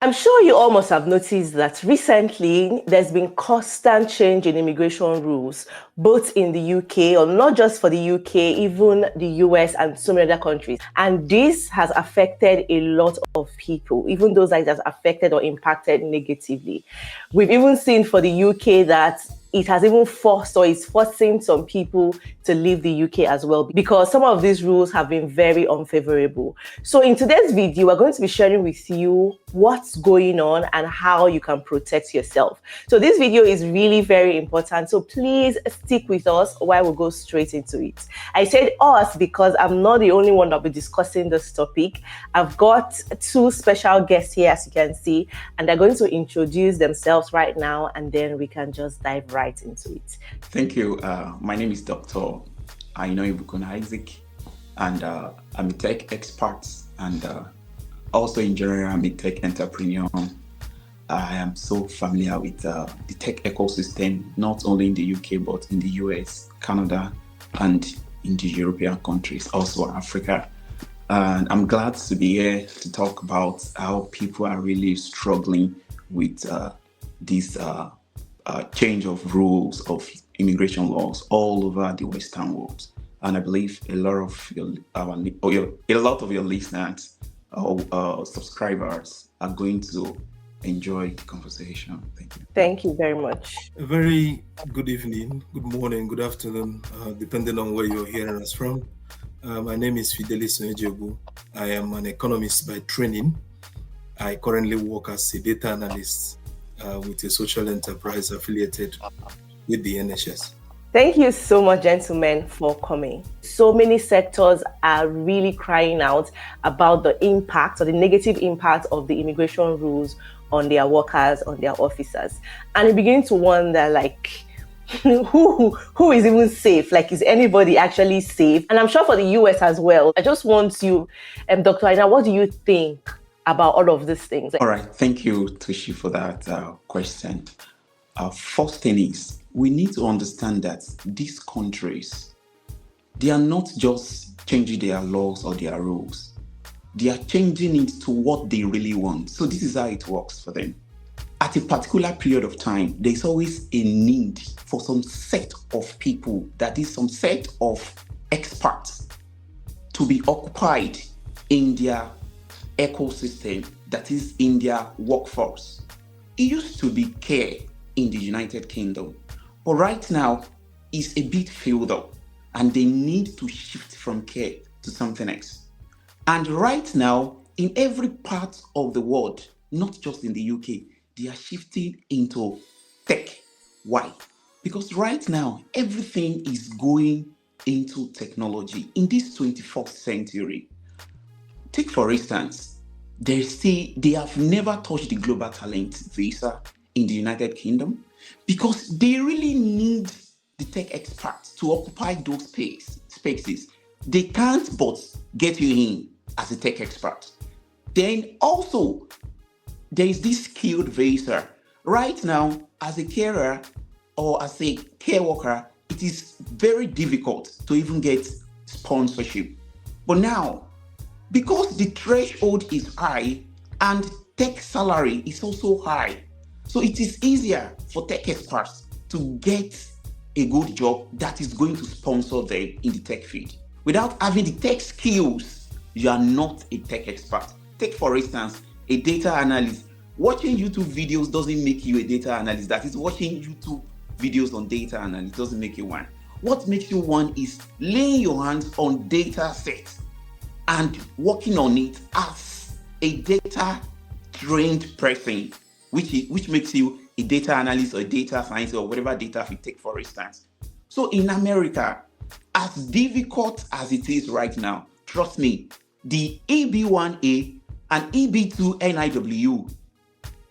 I'm sure you all must have noticed that recently there's been constant change in immigration rules, both in the UK, or not just for the UK, even the US and so many other countries. And this has affected a lot of people, even those that it has affected or impacted negatively. We've even seen for the UK that it has even forced or is forcing some people to leave the UK as well, because some of these rules have been very unfavorable. So in today's video, we're going to be sharing with you what's going on and how you can protect yourself. So this video is really very important. So please stick with us while we go straight into it. I said us because I'm not the only one that'll be discussing this topic. I've got two special guests here, as you can see, and they're going to introduce themselves right now, and then we can just dive right into it. Thank you. My name is Dr. Ibukun Isaac, and I'm a tech expert, and also in general, I'm a tech entrepreneur. I am so familiar with the tech ecosystem, not only in the UK, but in the US, Canada, and in the European countries, also Africa. And I'm glad to be here to talk about how people are really struggling with this change of rules of immigration laws all over the Western world. And I believe a lot of your listeners or subscribers are going to enjoy the conversation. Thank you. Thank you very much. A very good evening, good morning, good afternoon, depending on where you're hearing us from. My name is Fidelis. I am an economist by training. I currently work as a data analyst with a social enterprise affiliated with the NHS. Thank you so much, gentlemen, for coming. So many sectors are really crying out about the impact or the negative impact of the immigration rules on their workers, on their officers. And you begin to wonder, like, who is even safe? Like, is anybody actually safe? And I'm sure for the US as well. I just want you, Dr. Aina, what do you think about all of these things? All right. Thank you, Tushi, for that question. First thing is, we need to understand that these countries, they are not just changing their laws or their rules. They are changing it to what they really want. So this is how it works for them. At a particular period of time, there's always a need for some set of people, that is some set of experts, to be occupied in their ecosystem, that is in their workforce. It used to be care in the United Kingdom, but right now it's a bit filled up and they need to shift from care to something else. And right now, in every part of the world, not just in the UK, they are shifting into tech. Why? Because right now, everything is going into technology. In this 21st century, take for instance, they have never touched the global talent visa in the United Kingdom because they really need the tech experts to occupy those spaces. They can't but get you in as a tech expert. Then also, there is this skilled visa. Right now, as a carer or as a care worker, it is very difficult to even get sponsorship. But now, because the threshold is high and tech salary is also high, so it is easier for tech experts to get a good job that is going to sponsor them in the tech field. Without having the tech skills, you are not a tech expert. Take for instance, a data analyst. Watching YouTube videos doesn't make you a data analyst. That is, watching YouTube videos on data analysis doesn't make you one. What makes you one is laying your hands on data sets and working on it as a data trained person, which makes you a data analyst or a data scientist or whatever data you take, for instance. So in America, as difficult as it is right now, trust me, the EB1A and EB2 NIW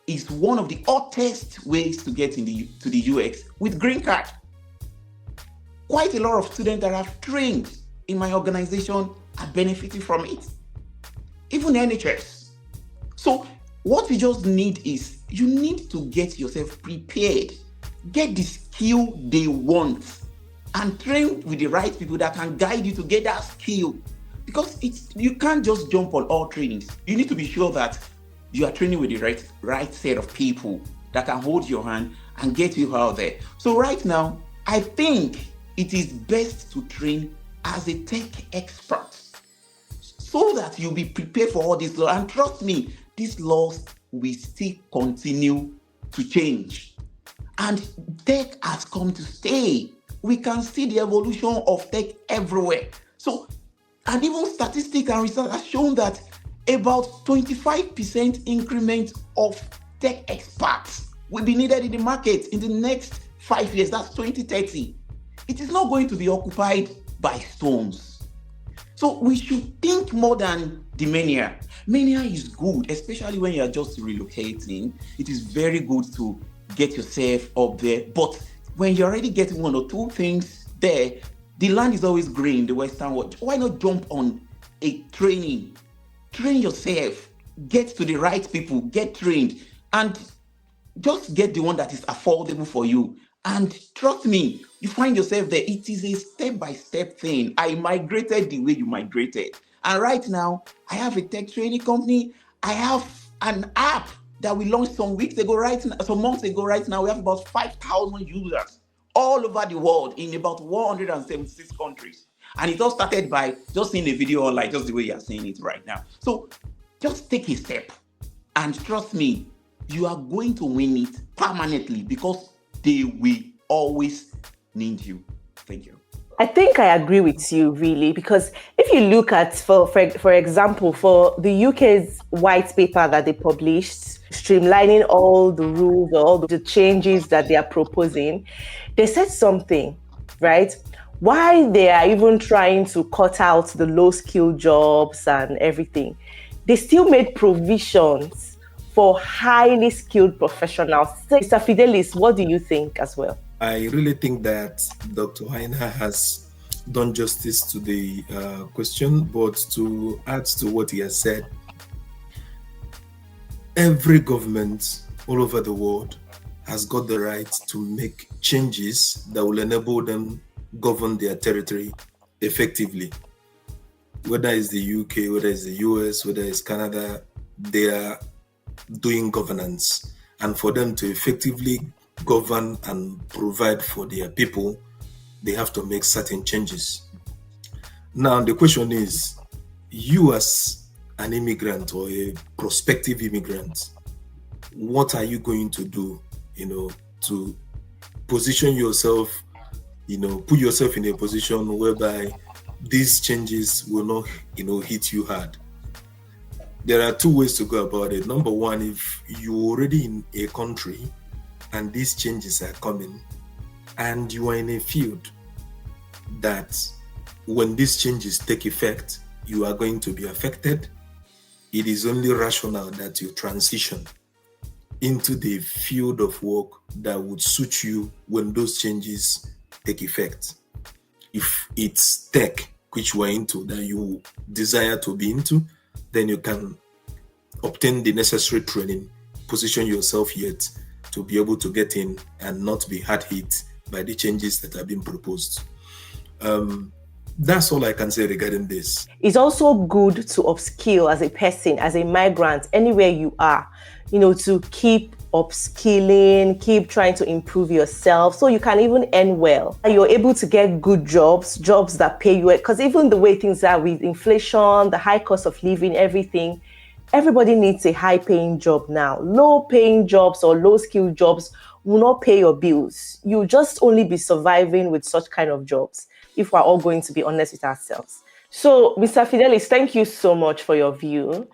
is one of the hottest ways to get to the US with green card. Quite a lot of students that have trained in my organization are benefiting from it. Even NHS. So what we just need is, you need to get yourself prepared, get the skill they want, and train with the right people that can guide you to get that skill. Because you can't just jump on all trainings. You need to be sure that you are training with the right set of people that can hold your hand and get you out there. So right now, I think it is best to train as a tech expert so that you'll be prepared for all these laws. And trust me, these laws will still continue to change. And tech has come to stay. We can see the evolution of tech everywhere. So, and even statistics and research has shown that about 25% increment of tech experts will be needed in the market in the next 5 years. That's 2030. It is not going to be occupied by stones. So we should think more than the mania. Mania is good, especially when you are just relocating. It is very good to get yourself up there. But when you're already getting one or two things there, the land is always green, the Western world. Why not jump on a training? Train yourself, get to the right people, get trained, and just get the one that is affordable for you. And trust me, you find yourself there. It is a step-by-step thing. I migrated the way you migrated. And right now, I have a tech training company. I have an app that we launched some months ago right now. We have about 5,000 users all over the world in about 176 countries. And it all started by just seeing a video online, just the way you are seeing it right now. So just take a step and trust me, you are going to win it permanently because they will always need you. Thank you. I think I agree with you really, because if you look at, for example, for the UK's white paper that they published, streamlining all the rules, all the changes that they are proposing, they said something, right? Why they are even trying to cut out the low-skilled jobs and everything, they still made provisions for highly skilled professionals. So, Mr. Fidelis, what do you think as well? I really think that Dr. Haina has done justice to the question, but to add to what he has said, every government all over the world has got the right to make changes that will enable them govern their territory effectively. Whether it's the UK, whether it's the US, whether it's Canada, they are doing governance. And for them to effectively govern and provide for their people, they have to make certain changes. Now, the question is, you as an immigrant or a prospective immigrant, what are you going to do, to position yourself, put yourself in a position whereby these changes will not, hit you hard? There are two ways to go about it. Number one, if you're already in a country and these changes are coming, and you are in a field that when these changes take effect, you are going to be affected, it is only rational that you transition into the field of work that would suit you when those changes take effect. If it's tech, which you are into, that you desire to be into, then you can obtain the necessary training, position yourself yet to be able to get in and not be hard hit by the changes that have been proposed. That's all I can say regarding this. It's also good to upskill as a person, as a migrant, anywhere you are, to keep upskilling, keep trying to improve yourself so you can even earn well. You're able to get good jobs that pay you, because even the way things are with inflation, the high cost of living, everything, everybody needs a high paying job now. Low paying jobs or low skilled jobs will not pay your bills. You'll just only be surviving with such kind of jobs, if we're all going to be honest with ourselves. So, Mr. Fidelis, thank you so much for your view.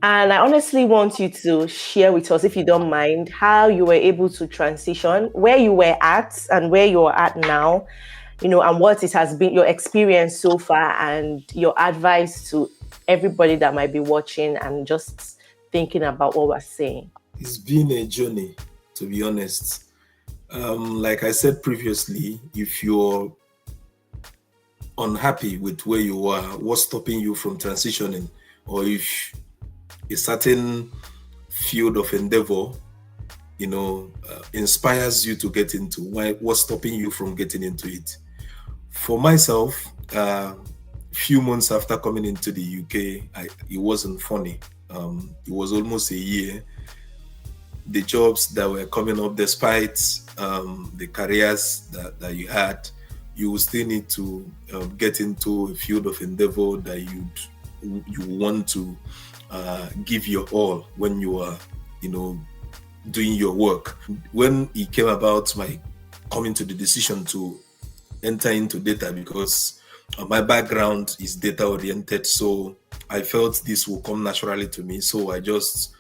And I honestly want you to share with us, if you don't mind, how you were able to transition, where you were at and where you're at now, and what it has been, your experience so far, and your advice to everybody that might be watching and just thinking about what we're saying. It's been a journey, to be honest. Like I said previously, if you're unhappy with where you are, what's stopping you from transitioning, or if a certain field of endeavor, inspires you to get into, what's stopping you from getting into it? For myself, few months after coming into the UK, it wasn't funny. It was almost a year. The jobs that were coming up, despite the careers that you had, you will still need to get into a field of endeavor that you want to give your all when you are, doing your work. When it came about my coming to the decision to enter into data, because my background is data oriented, so I felt this will come naturally to me. So I just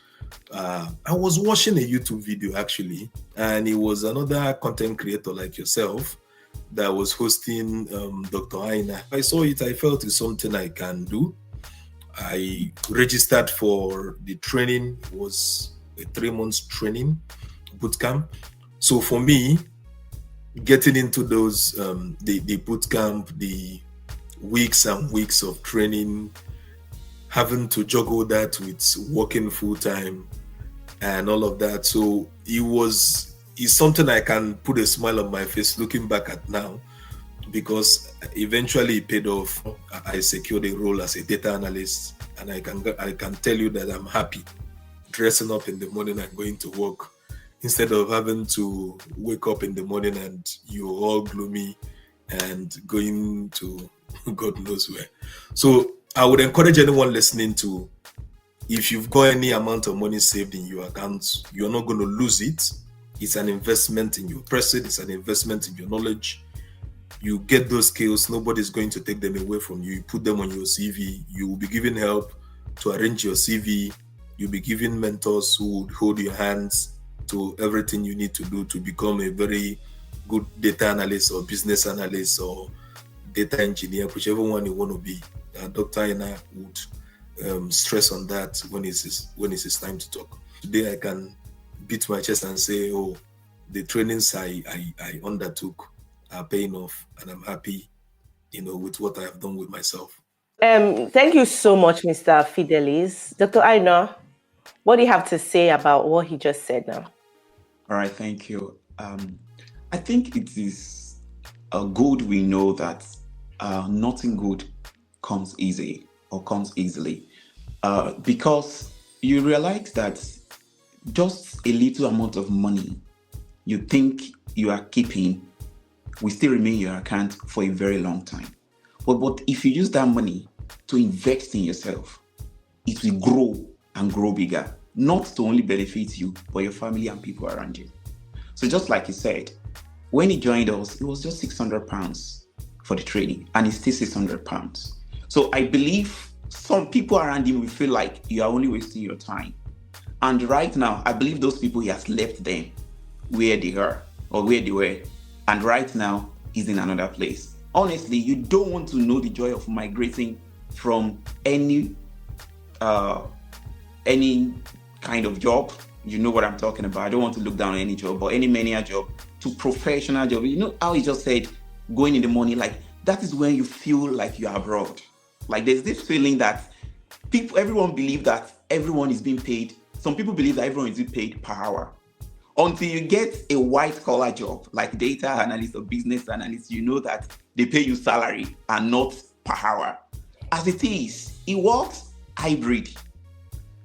I was watching a YouTube video actually, and it was another content creator like yourself that was hosting Dr. Aina. I saw it, I felt it's something I can do. I registered for the training. It was a 3-month training bootcamp. So for me, getting into those the bootcamp, the weeks and weeks of training, having to juggle that with working full time and all of that. So it's something I can put a smile on my face looking back at now, because eventually it paid off. I secured a role as a data analyst, and I can tell you that I'm happy dressing up in the morning and going to work, instead of having to wake up in the morning and you're all gloomy and going to God knows where. So I would encourage anyone listening to, if you've got any amount of money saved in your account, you're not going to lose it. It's an investment in your present. It's an investment in your knowledge. You get those skills. Nobody's going to take them away from you. You put them on your CV. You will be given help to arrange your CV. You'll be given mentors who would hold your hands to everything you need to do to become a very good data analyst or business analyst or data engineer, whichever one you want to be. Dr. Aina would stress on that when it's his time to talk. Today I can beat my chest and say, oh, the trainings I undertook are paying off, and I'm happy, with what I have done with myself. Thank you so much, Mr. Fidelis. Dr. Aina, what do you have to say about what he just said now? All right, thank you. I think it is good we know that nothing good comes easy or comes easily, because you realize that just a little amount of money you think you are keeping will still remain in your account for a very long time. But if you use that money to invest in yourself, it will grow and grow bigger, not to only benefit you, but your family and people around you. So just like he said, when he joined us, it was just £600 for the training, and it's still £600. So I believe some people around him will feel like you are only wasting your time. And right now, I believe those people, he has left them where they are or where they were. And right now, he's in another place. Honestly, you don't want to know the joy of migrating from any kind of job. You know what I'm talking about. I don't want to look down on any job, but any menial job to professional job. You know how he just said, going in the morning, like that is when you feel like you're abroad. Like there's this feeling that everyone believes that everyone is being paid. Some people believe that everyone is being paid per hour. Until you get a white collar job like data analyst or business analyst, you know that they pay you salary and not per hour. As it is, it works hybrid.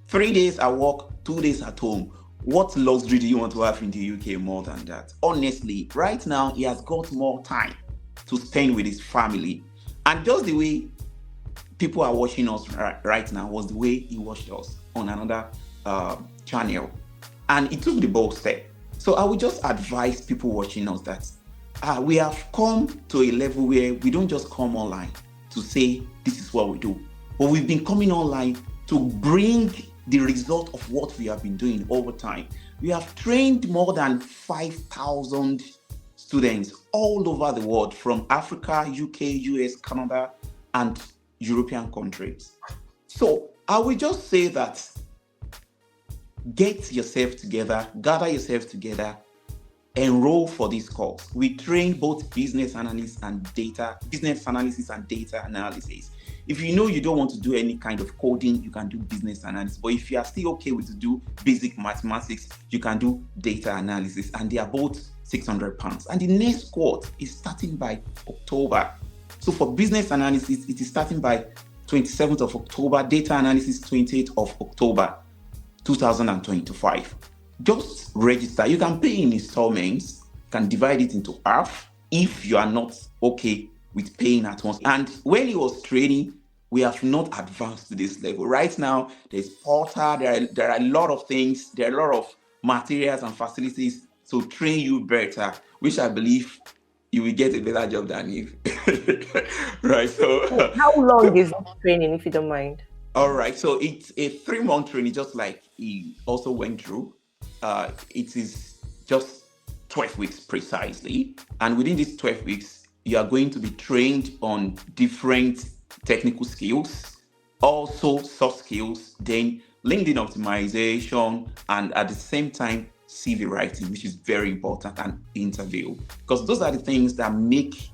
3 days at work, 2 days at home. What luxury do you want to have in the UK more than that? Honestly, right now, he has got more time to spend with his family. And just the way people are watching us right now was the way he watched us on another channel. And he took the bold step. So I would just advise people watching us that we have come to a level where we don't just come online to say this is what we do, but we've been coming online to bring the result of what we have been doing over time. We have trained more than 5,000 students all over the world, from Africa, UK, US, Canada, and European countries. So I will just say that get yourself together, gather yourself together, enroll for this course. We train both business analysts and business analysis and data analysis. If you know you don't want to do any kind of coding, you can do business analysis. But if you are still okay with to do basic mathematics, you can do data analysis. And they are both £600. And the next course is starting by October. So for business analysis, it is starting by 27th of October, data analysis 28th of October 2025. Just register. You can pay in installments, can divide it into half if you are not okay with paying at once. And when he was training, we have not advanced to this level. Right now, there's portal, there are a lot of things, there are a lot of materials and facilities to train you better, which I believe you will get a better job than if. Right. So how long is this training, if you don't mind? All right. So it's a 3-month training, just like he also went through. It is just 12 weeks precisely. And within these 12 weeks, you are going to be trained on different technical skills, also soft skills, then LinkedIn optimization, and at the same time, CV writing, which is very important, and interview. Because those are the things that make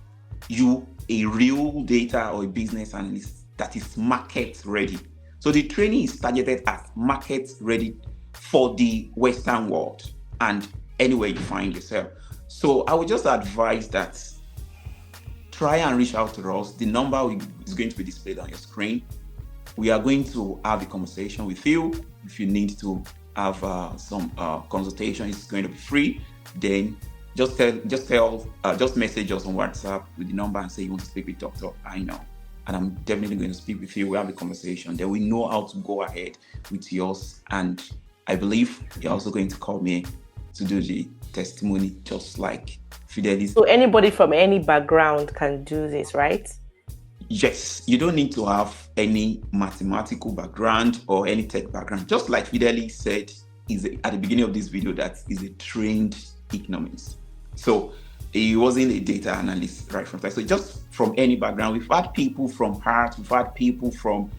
you a real data or a business analyst that is market ready. So the training is targeted at market ready for the Western world and anywhere you find yourself. So I would just advise that try and reach out to us. The number is going to be displayed on your screen. We are going to have a conversation with you. If you need to have some consultation, it's going to be free. Then just message us on WhatsApp with the number and say you want to speak with Dr. I know. And I'm definitely going to speak with you. We have a conversation. Then we know how to go ahead with yours. And I believe you're also going to call me to do the testimony, just like Fidelis. So anybody from any background can do this, right? Yes, you don't need to have any mathematical background or any tech background. Just like Fidelis said at the beginning of this video, that is a trained economist. So he wasn't a data analyst right from time. So just from any background, we've had people from art, we've had people from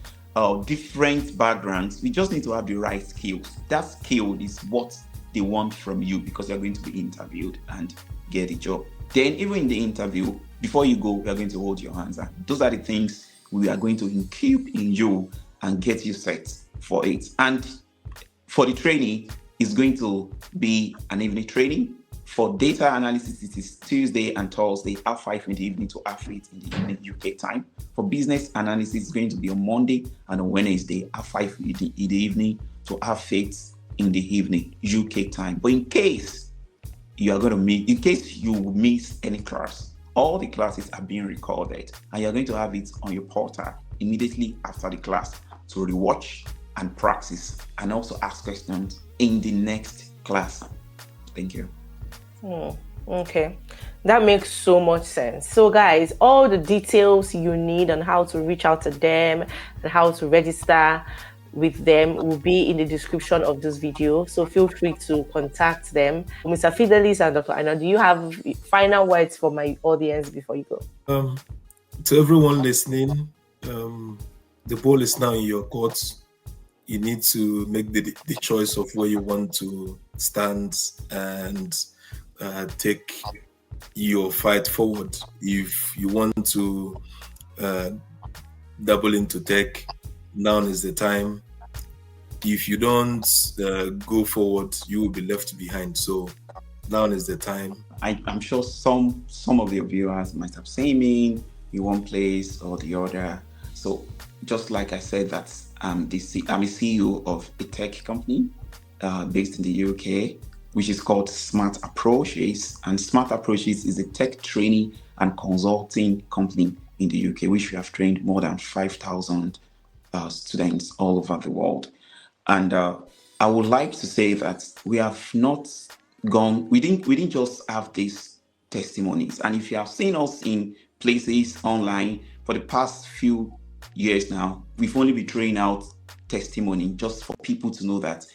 different backgrounds. We just need to have the right skills. That skill is what they want from you, because you're going to be interviewed and get a job. Then even in the interview, before you go, we are going to hold your hands. And those are the things we are going to incube in you and get you set for it. And for the training, it's going to be an evening training. For data analysis, it is Tuesday and Thursday, 5 in the evening to 8 in the evening UK time. For business analysis, it's going to be on Monday and on Wednesday, 5 in the evening to 8 in the evening UK time. But in case you miss any class, all the classes are being recorded and you're going to have it on your portal immediately after the class to rewatch and practice and also ask questions in the next class. Thank you. Okay, that makes so much sense. So guys, all the details you need on how to reach out to them and how to register with them will be in the description of this video, so feel free to contact them. Mr. Fidelis and Dr. Aina, do you have final words for my audience before you go? To everyone listening, the ball is now in your court. You need to make the choice of where you want to stand and take your fight forward. If you want to double into tech, now is the time. If you don't go forward, you will be left behind. So now is the time. I'm sure some of the viewers might have seen me in one place or the other. So just like I said, that I'm a CEO of a tech company based in the UK, which is called Smart Approaches. And Smart Approaches is a tech training and consulting company in the UK, which we have trained more than 5,000 students all over the world. And I would like to say that we have not gone, we didn't just have these testimonies. And if you have seen us in places online for the past few years now, we've only been throwing out testimony just for people to know that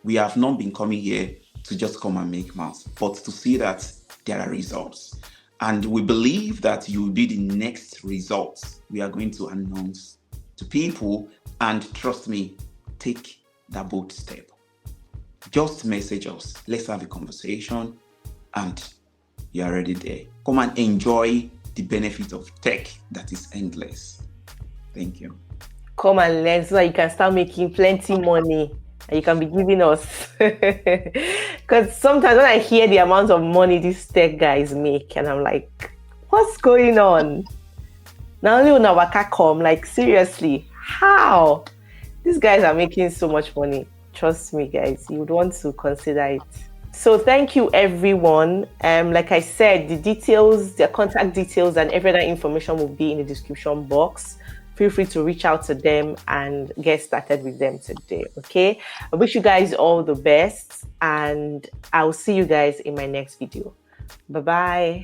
we have not been coming here to just come and make maths, but to see that there are results. And we believe that you will be the next results we are going to announce to people. And trust me, take that bold step. Just message us. Let's have a conversation and you're already there. Come and enjoy the benefit of tech that is endless. Thank you. Come and learn so that you can start making plenty money and you can be giving us. Because sometimes when I hear the amount of money these tech guys make, and I'm like, what's going on? Now only on our come, like seriously, how? These guys are making so much money. Trust me, guys, you would want to consider it. So thank you, everyone. Like I said, the details, their contact details, and every other information will be in the description box. Feel free to reach out to them and get started with them today. Okay. I wish you guys all the best, and I'll see you guys in my next video. Bye-bye.